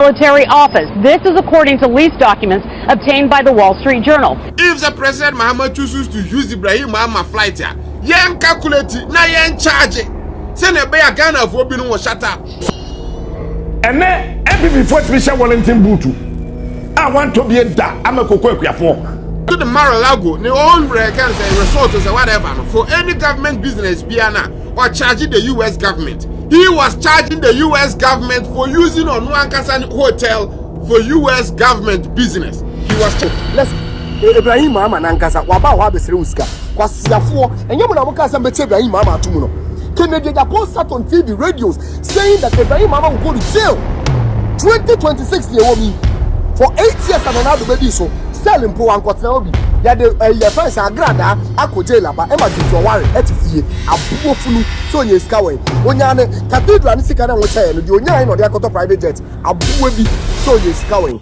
military office. This is according to lease documents obtained by the Wall Street Journal. If the President Mahama chooses to use Ibrahim Mahama flight here, yen calculate na yen charge. Send a bay Ghana for being was shut up. And then NPP Special Wellington Bootu. I want to be a da. I'm a cocoa for. To the Mar-a-Lago, the own resources or whatever for any government business, Biana, or charging the U.S. government. He was charging the U.S. government for using on Wankasan Hotel for U.S. government business. He was let's Ibrahim Mahama nankasa waba wa besere uska kwasiafo enye mo na mo kasa mbe Ibrahim Mahama atumu no Kennedy Japan sat on TV radios saying that Ibrahim Mahama will go to jail 2026 year me for 8 years and another baby so sell him po ankotena obi ya de ya fans agrada akoje laba e ma dito ware etifie abuwo funu so nye ska we onya ne cathedral ni sika na wo chaye no de onya no de akoto private jet abuwo bi so nye ska we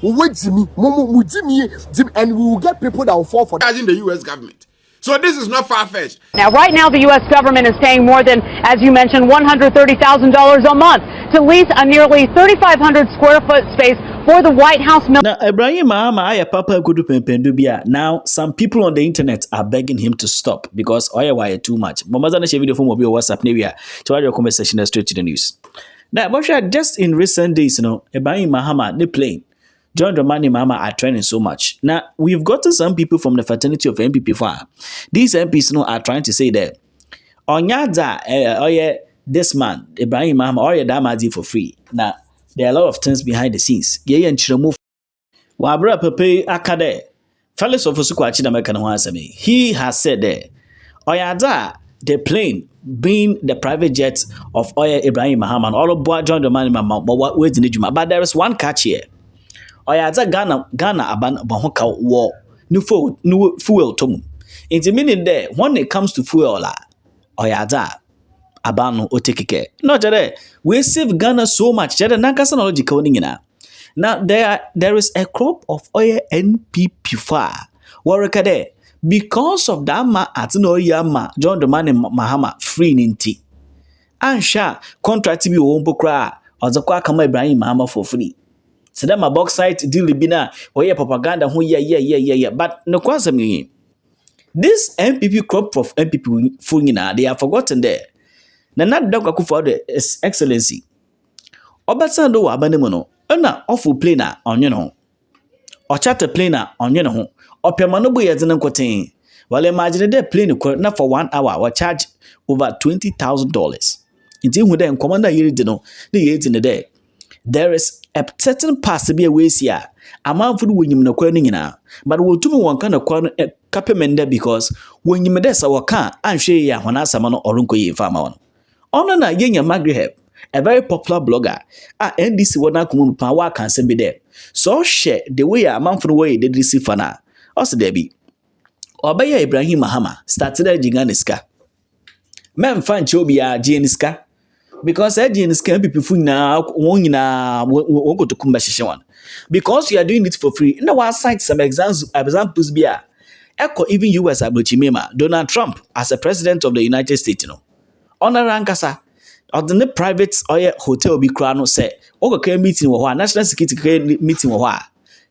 Jimmy, and we will get people that will fall for charging the U.S. government. So this is not far-fetched. Now, right now, the U.S. government is paying more than, as you mentioned, $130,000 a month to lease a nearly 3,500 square foot space for the White House. Now, Ibrahim Mahama, Papa Kudu Pempendubia. Now, some people on the internet are begging him to stop because why too much. Mamazana share video from mobile WhatsApp Navia to add your conversation straight to the news. Now, but just in recent days, Ibrahim Mahama, they playing. John Dramani Mahama are trending so much. Now, we've gotten some people from the fraternity of NPP far. These MPs are trying to say that this man, Ibrahim Mahama, or Damadi for free. Now, there are a lot of things behind the scenes. Wabra Pepe Akade, fellows of Osukwachi American Wansame, he has said that Oyada, the plane being the private jet of Ibrahim Mahama, all of John Dramani Mahama, but there is one catch here. Oyaza Ghana aban bahoka war new fuel tomu. It's meaning there when it comes to fuel la Oyaza abano otekike. Not jare we save Ghana so much. Jare nankasa knowledge kauningina. Now there is a crop of oil NPP far. Warekade because of that ma atino yama John Dramani Mahama free ninti. Ansha contract bi wompo kra ozakwa kama Ibrahim Mahama for free. So that my bauxite deal bina or yeah propaganda who yeah. But no kwasa me. This NPP crop of NPP fungina, they have forgotten there. Na not dog for the excellency. Obatsando wa abanemono. Ona awful planer on or charter planer on or permanobu yazan quoting. Well imagine they plane not for 1 hour or charge over $20,000. Until when them commander you didn't the 8 in the day. There is a certain pass to be a ways here. A man for when you know querying but we'll do one kind of capemenda because when you medess our car and share ya when asamano or unko farmer on a young Magreheb, a very popular blogger, NDC wana kumu power can send be there. So share the way a man for the way they receive fana. Also Debbie. Obaya Ibrahim Mahama started a giganiska. Men find Chobia Janiska. Because Edins can be people now won't go to Kumbashishan. Because you are doing it for free. In our site, some examples be echo even US Abuchimema, Donald Trump as a president of the United States. Honor Rankasa, or the private oil hotel be crown say, okay, meeting or national security meeting or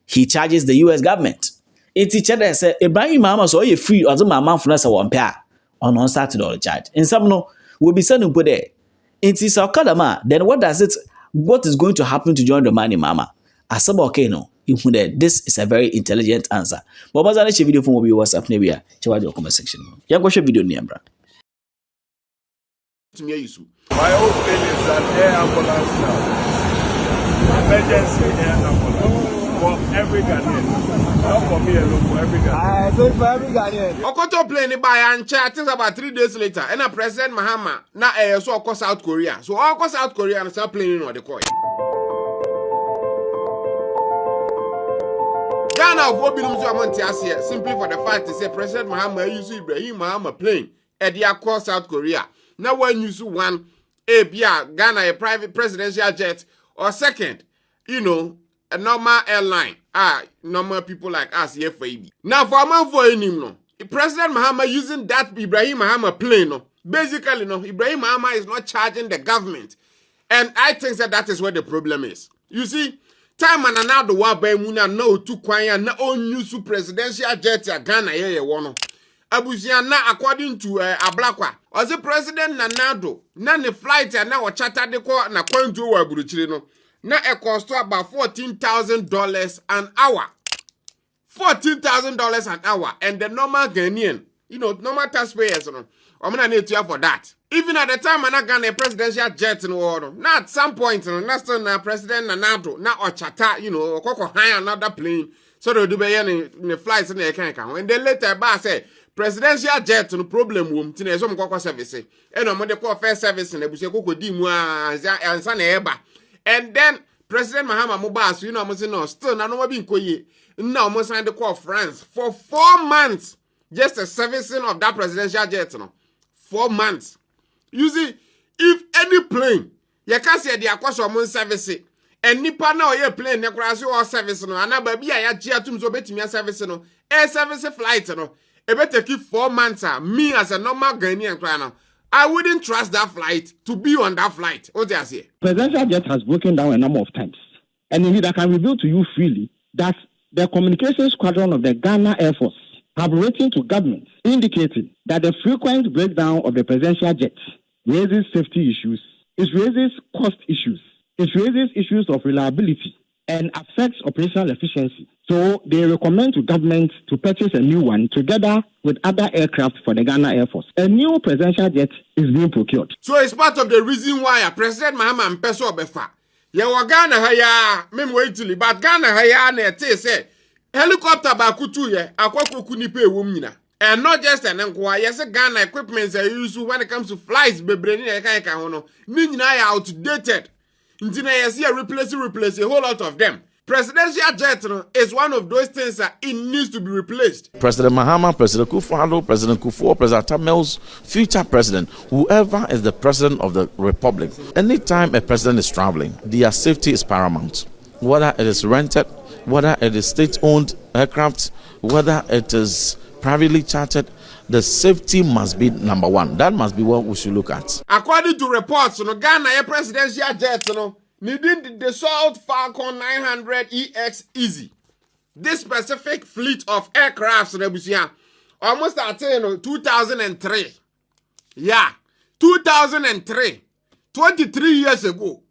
he charges the US government. It's each other say Ibrahim Mahama so you free or the man for us one pair on Saturday or charge. And some no will be sending put there. It is our kadama. Then what is going to happen to John Dramani Mahama? Asaba okay no. This is a very intelligent answer. But what's the video from your WhatsApp Nebia? Check your comment section. You go share video niambra. My own feeling is that air ambulance now. Emergency air ambulance. For every Ghanaian. Not for me alone, for every Ghanaian. So for every Ghanaian. Okoto plane by and chat things about 3 days later. And a President Mahama na so across South Korea. So all across South Korea and start playing on the coin. Ghana of Obinum to Amontiasia simply for the fact to say President Mahama use Ibrahim Mahama plane at the across South Korea. Now when you see one Ghana a private presidential jet or second, a normal airline. Normal people like us here for EB. Now for a man for him, no. President Mahama using that Ibrahim Mahama plane, no. Basically, no. Ibrahim Mahama is not charging the government. And I think that is where the problem is. You see, time and now the war by Muna no to kwanya na on use presidential jet ya Ghana ye wono. Abusiana according to Ablakwa. As the president Nanado, na the flight and now charter de ko na kwanju wa buruchiri no. Na e cost about $14,000 an hour. $14,000 an hour. And the normal Ghanaian, normal taxpayers, I'm gonna need you for that. Even at the time, I'm not gonna presidential jet in order. Now at some point, not still President Nanado, now or chata, Coco hire another plane. So they'll do in the flights in the account. And then later, Bar say, presidential jet no problem room, Tina some Coco service. And I'm on the call first service in the Buseko Dimwa and San Eba. And then President Mahama Mubas, still not being Koye. Now almost signed the call France for 4 months. Just a servicing of that presidential jet, 4 months. You see, if any plane, you can't say the aqua service, and nipa now you plane, you cross your service, and I baby, I had to so bet me a service, air service flight, it better keep 4 months. Me as a normal Ghanaian crowd, I wouldn't trust that flight to be on that flight. What do you say? Presidential jet has broken down a number of times, and indeed, I can reveal to you freely that the communications squadron of the Ghana Air Force have written to government indicating that the frequent breakdown of the presidential jet raises safety issues, it raises cost issues, it raises issues of reliability, and affects operational efficiency. So they recommend to government to purchase a new one together with other aircraft for the Ghana Air Force. A new presidential jet is being procured. So it's part of the reason why President Mahama and Peso Befa. Ghana haya, mem waitili, but Ghana haya ne te say helicopter bakutu ye akwakwo kunipe womnyina. And not just an enquiry, yes, Ghana equipments are used when it comes to flights, baby, outdated. Replace a whole lot of them. Presidential jet is one of those things that it needs to be replaced. President Mahama, President Kufuor, President Kufuor, President Tamel's future president, whoever is the president of the republic, anytime a president is traveling, their safety is paramount. Whether it is rented, whether it is state-owned aircraft, whether it is privately chartered, the safety must be number one. That must be what we should look at. According to reports, Ghana a presidential jet, needing the Dassault Falcon 900 EX Easy. This specific fleet of aircrafts, almost at 2003. Yeah, 2003, 23 years ago.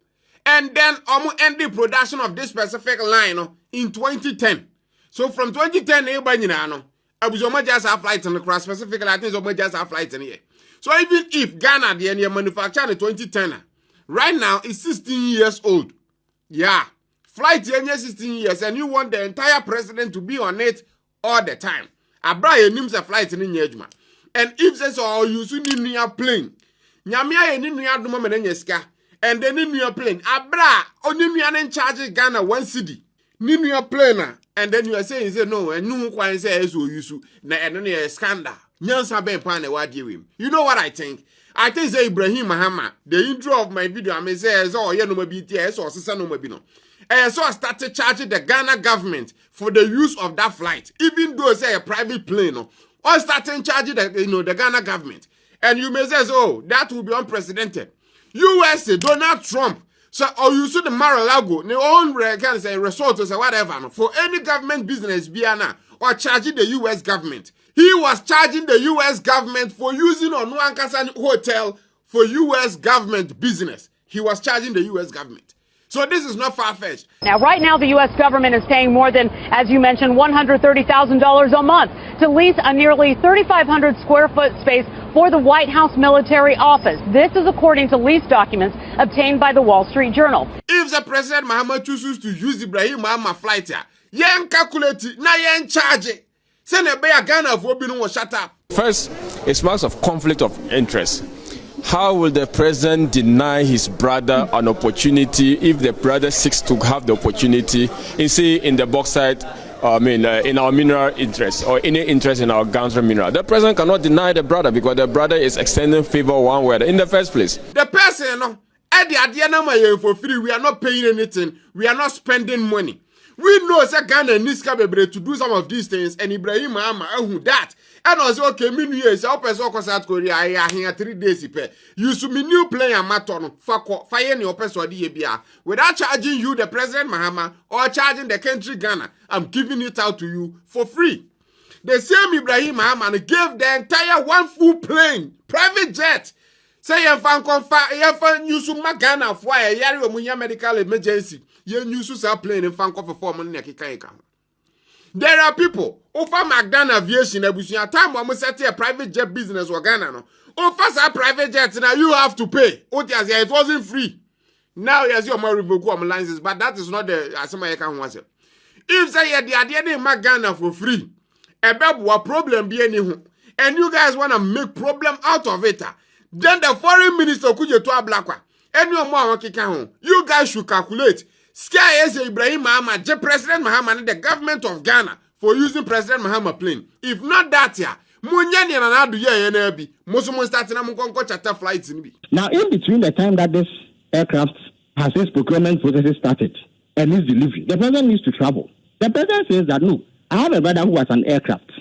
And then end the production of this specific line in 2010. So from 2010, everybody I was just have flights in the cross specifically. I think just have flights in here. So even if Ghana the manufactured in 2010, right now it's 16 years old. Yeah, flight in 16 years, and you want the entire president to be on it all the time. Abraham names a flight in Yejma, and if there's all you see in your plane, Nyamia in your moment in your and then in your plane, Abra only in charge Ghana 1 city. Nin your plane. And then you are saying, no, and no one says, you na and only a scandal. Nyansa ben pane what you know what I think? I think say Ibrahim Mahama, the intro of my video, I may say, oh, no BTS or Sisa no Mabino. And so I started charging the Ghana government for the use of that flight, even though say a private plane, or starting charging the Ghana government. And you may say, oh, that will be unprecedented. USA, Donald Trump. So, or you see the Mar-a-Lago, the own can say resort or whatever, for any government business, or charging the U.S. government. He was charging the U.S. government for using on Nwankasan Hotel for U.S. government business. He was charging the U.S. government. So this is not far-fetched. Now, right now, the U.S. government is paying more than, as you mentioned, $130,000 a month to lease a nearly 3,500 square foot space for the White House military office. This is according to lease documents obtained by the Wall Street Journal. If the President Mahama chooses to use Ibrahim Mahama flight here, yen calculate it, na yen charge it. Send a bear Ghana for being shut up. First, it's marks of conflict of interest. How will the president deny his brother an opportunity if the brother seeks to have the opportunity in the bauxite, in our mineral interest or any interest in our downstream mineral? The president cannot deny the brother because the brother is extending favor one way in the first place. The person, at the idea for free, we are not paying anything. We are not spending money. We know that Ghana needs to do some of these things, and Ibrahim Mahama that. And also, okay, me years, I'll pass South Korea. I here 3 days. You should be new player maton for fire your person without charging you the President Mahama or charging the country Ghana. I'm giving it out to you for free. The same Ibrahim Mahama gave the entire one full plane, private jet. Say you fan use Ghana for a year medical emergency. You use a plane and fan for 4 months. There are people who for McDonald aviation a time when we set a private jet business or Ghana no. First a private jet now you have to pay. It wasn't free. Now yes you more revoke licenses, but that is not the asema you can want. If say the idea they make Ghana for free, a problem be any and you guys want to make problem out of it, then the foreign minister could you to a black one. And you more you guys should calculate. Sky is Ibrahim Mahama, the President Mahama, and the government of Ghana for using President Mahama plane. If not that, Munyani and Adu Yabi, Muslim starting a charter flights in. Now, in between the time that this aircraft has its procurement processes started and its delivery, the president needs to travel. The president says that no, I have a brother who has an aircraft.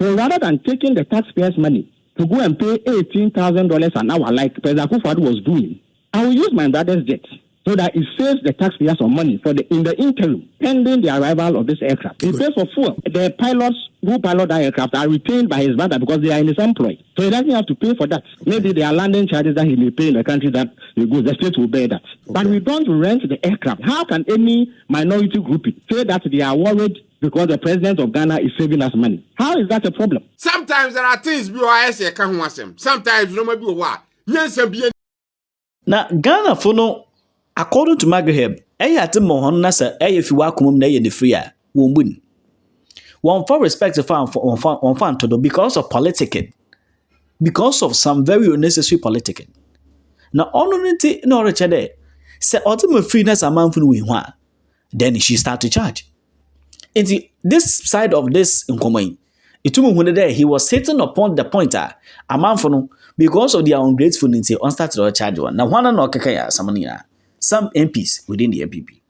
So rather than taking the taxpayers' money to go and pay $18,000 an hour like President Akufo-Addo was doing, I will use my brother's jet, so that it saves the taxpayers some money in the interim, pending the arrival of this aircraft. It pays for fuel. The pilots who pilot that aircraft are retained by his brother because they are in his employ. So he doesn't have to pay for that. Maybe there are landing charges that he may pay in the country that he goes. The state will bear that. Okay. But we don't rent the aircraft. How can any minority group say that they are worried because the president of Ghana is saving us money? How is that a problem? Sometimes there are things BOIS can't want them. Sometimes no matter what. Now Ghana for no. According to Magreheb, at the Mohon Nasa, if you welcome the free, won't win. One for respect to farm on fan to do because of politicking, because of some very unnecessary politicking. Now, honority no Richard, say ultimate freeness amount for win one. Then she start to charge. In this side of this in common, it took me when day he was sitting upon the pointer, a man for no, because of their ungratefulness on started to charge one. Now, one and no kakaya, some MPs within the NPP.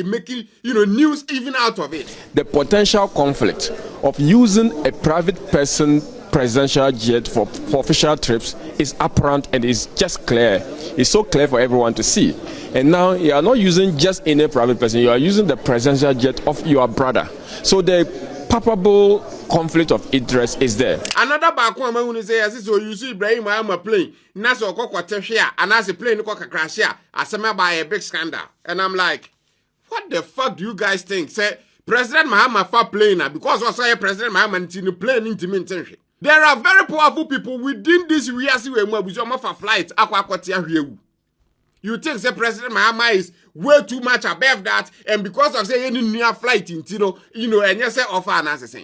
Making news even out of it. The potential conflict of using a private person presidential jet for official trips is apparent and is just clear. It's so clear for everyone to see. And now you are not using just any private person, you are using the presidential jet of your brother. So the palpable conflict of interest is there. Another back one who say so you see Ibrahim Mahama plane, Naso Kokwa here, and as a plane crash here, as by a big scandal. And I'm like, what the fuck do you guys think? Say President Mahama for plane because also President Mahama in the plane intention. There are very powerful people within this reality for flight. You think say President Mahama is way too much above that, and because of say any near flight in and you say offer an answer.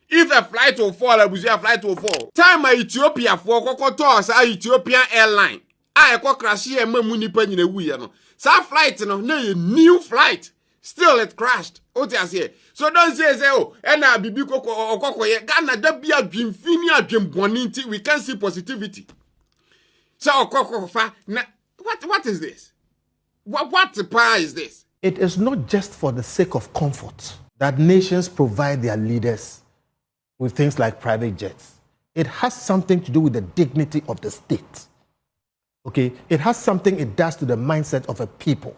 If a flight will fall, a flight will fall. Time Ethiopia for Kokotos, Ethiopian airline. I crash here, Mamuni Penny in a wheel. So flight, no new flight. Still it crashed. So don't say, oh, and I be Koko or Koko, Ghana, that be a dream, Finia, dream, Boninti, we can see positivity. So, Koko, what is this? What power is this? It is not just for the sake of comfort that nations provide their leaders with things like private jets. It has something to do with the dignity of the state. Okay? It has something it does to the mindset of a people.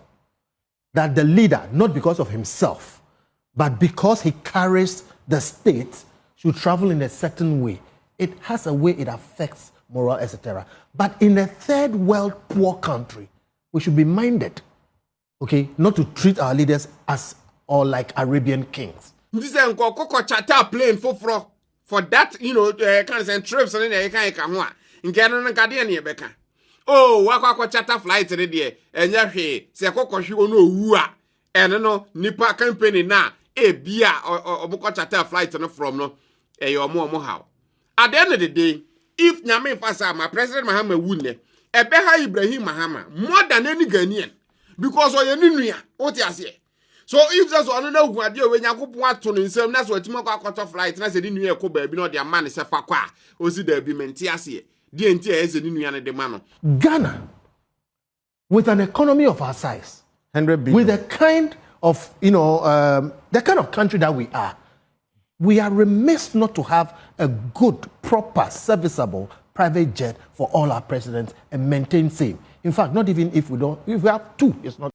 That the leader, not because of himself, but because he carries the state, should travel in a certain way. It has a way it affects morale, etc. But in a third world poor country, we should be minded, okay, not to treat our leaders as or like Arabian kings. This is Koko charter plane for that, kind of trips and then you can one. In Canada, Guardian Beka. Oh, Waka charter flight today, and Yahe, say Koko she will know who are, and no Nipa company now, a beer or Boko charter flight from no, your more how. At the end of the day, if Nyame Fasa, my President Mahama wouldn't, a better Ibrahim Mahama, more than any Ghanaian, because of your what you say. So if there's another who are when you go want to himself, that's what you make a quarter flight, and I said, you know, baby, no, their man is a fakwa, or see there be mentiasi, the entire is a new and the man. Ghana, with an economy of our size, 100 billion, with the kind of, the kind of country that we are remiss not to have a good, proper, serviceable private jet for all our presidents and maintain same. In fact, not even if we have two, it's not.